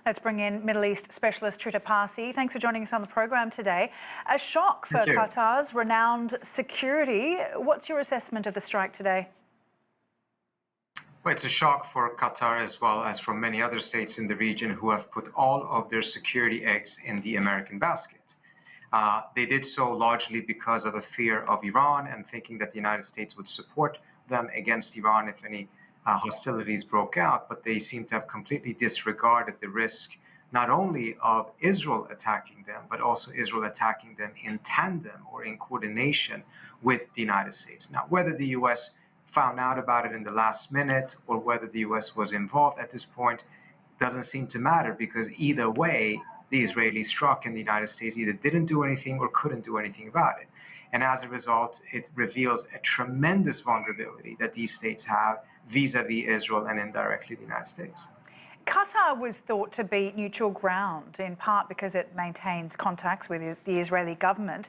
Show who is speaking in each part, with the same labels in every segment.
Speaker 1: Let's bring in Middle East specialist Trita Parsi. Thanks for joining us on the program today. A shock for Qatar's renowned security. What's your assessment of the strike today?
Speaker 2: Well, it's a shock for Qatar as well as for many other states in the region who have put all of their security eggs in the American basket. They did so largely because of a fear of Iran and thinking that the United States would support them against Iran if any hostilities broke out, but they seem to have completely disregarded the risk not only of Israel attacking them, but also Israel attacking them in tandem or in coordination with the United States. Now, whether the U.S. found out about it in the last minute or whether the U.S. was involved at this point doesn't seem to matter, because either way, the Israelis struck and the United States either didn't do anything or couldn't do anything about it. And as a result, it reveals a tremendous vulnerability that these states have vis-a-vis Israel and indirectly the United States.
Speaker 1: Qatar was thought to be neutral ground, in part because it maintains contacts with the Israeli government.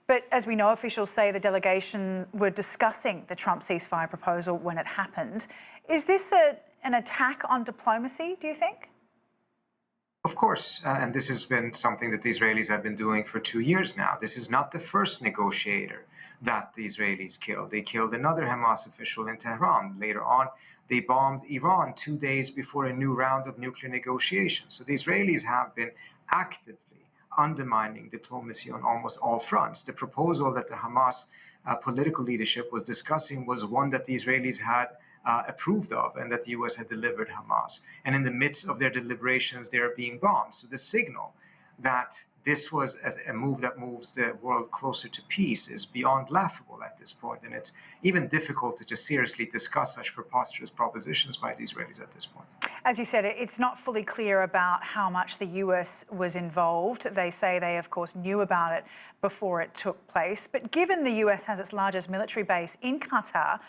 Speaker 1: But as we know, officials say the delegation were discussing the Trump ceasefire proposal when it happened. Is this an attack on diplomacy, do you think?
Speaker 2: Of course, and this has been something that the Israelis have been doing for 2 years now. This is not the first negotiator that the Israelis killed. They killed another Hamas official in Tehran. Later on, they bombed Iran 2 days before a new round of nuclear negotiations. So the Israelis have been actively undermining diplomacy on almost all fronts. The proposal that the Hamas political leadership was discussing was one that the Israelis had approved of and that the U.S. had delivered Hamas. And in the midst of their deliberations, they are being bombed. So the signal that this was a move that moves the world closer to peace is beyond laughable at this point. And it's even difficult to just seriously discuss such preposterous propositions by the Israelis at this point.
Speaker 1: As you said, it's not fully clear about how much the US was involved. They say they, of course, knew about it before it took place. But given the US has its largest military base in Qatar,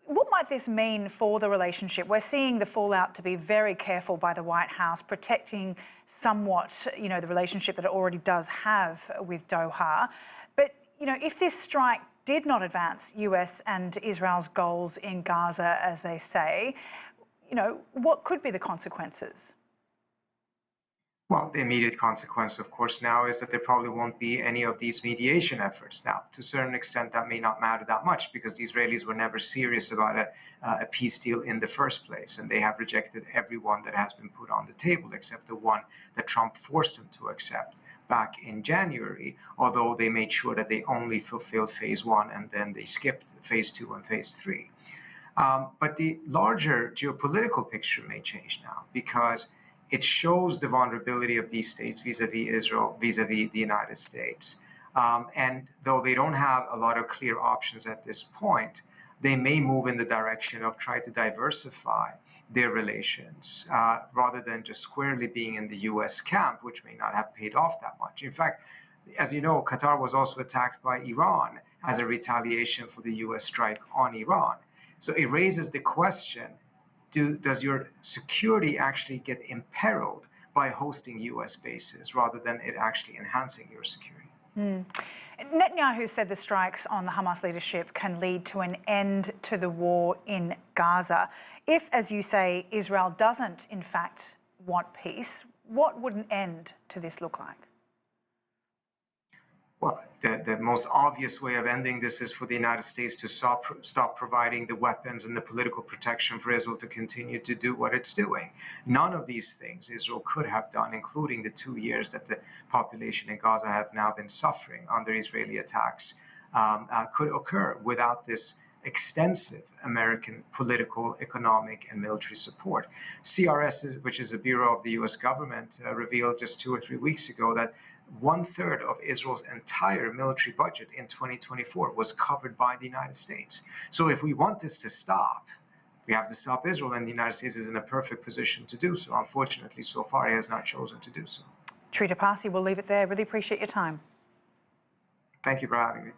Speaker 1: what might this mean for the relationship? We're seeing the fallout to be very careful by the White House, protecting somewhat, the relationship that it already does have with Doha. But, if this strike did not advance US and Israel's goals in Gaza, as they say, what could be the consequences?
Speaker 2: Well, the immediate consequence, of course, now is that there probably won't be any of these mediation efforts. Now, to a certain extent, that may not matter that much because the Israelis were never serious about a peace deal in the first place, and they have rejected every one that has been put on the table except the one that Trump forced them to accept back in January, although they made sure that they only fulfilled phase 1 and then they skipped phase 2 and phase 3. But the larger geopolitical picture may change now because it shows the vulnerability of these states vis-a-vis Israel, vis-a-vis the United States. And though they don't have a lot of clear options at this point, they may move in the direction of trying to diversify their relations rather than just squarely being in the U.S. camp, which may not have paid off that much. In fact, as you know, Qatar was also attacked by Iran as a retaliation for the U.S. strike on Iran. So it raises the question, does your security actually get imperiled by hosting U.S. bases rather than it actually enhancing your security?
Speaker 1: Netanyahu said the strikes on the Hamas leadership can lead to an end to the war in Gaza. If, as you say, Israel doesn't, in fact, want peace, what would an end to this look like?
Speaker 2: Well, the most obvious way of ending this is for the United States to stop providing the weapons and the political protection for Israel to continue to do what it's doing. None of these things Israel could have done, including the 2 years that the population in Gaza have now been suffering under Israeli attacks, could occur without this extensive American political, economic, and military support. CRS, which is a bureau of the U.S. government, revealed just 2 or 3 weeks ago that 1/3 of Israel's entire military budget in 2024 was covered by the United States. So if we want this to stop, we have to stop Israel, and the United States is in a perfect position to do so. Unfortunately, so far, it has not chosen to do so.
Speaker 1: Trita Parsi, we'll leave it there. Really appreciate your time.
Speaker 2: Thank you for having me.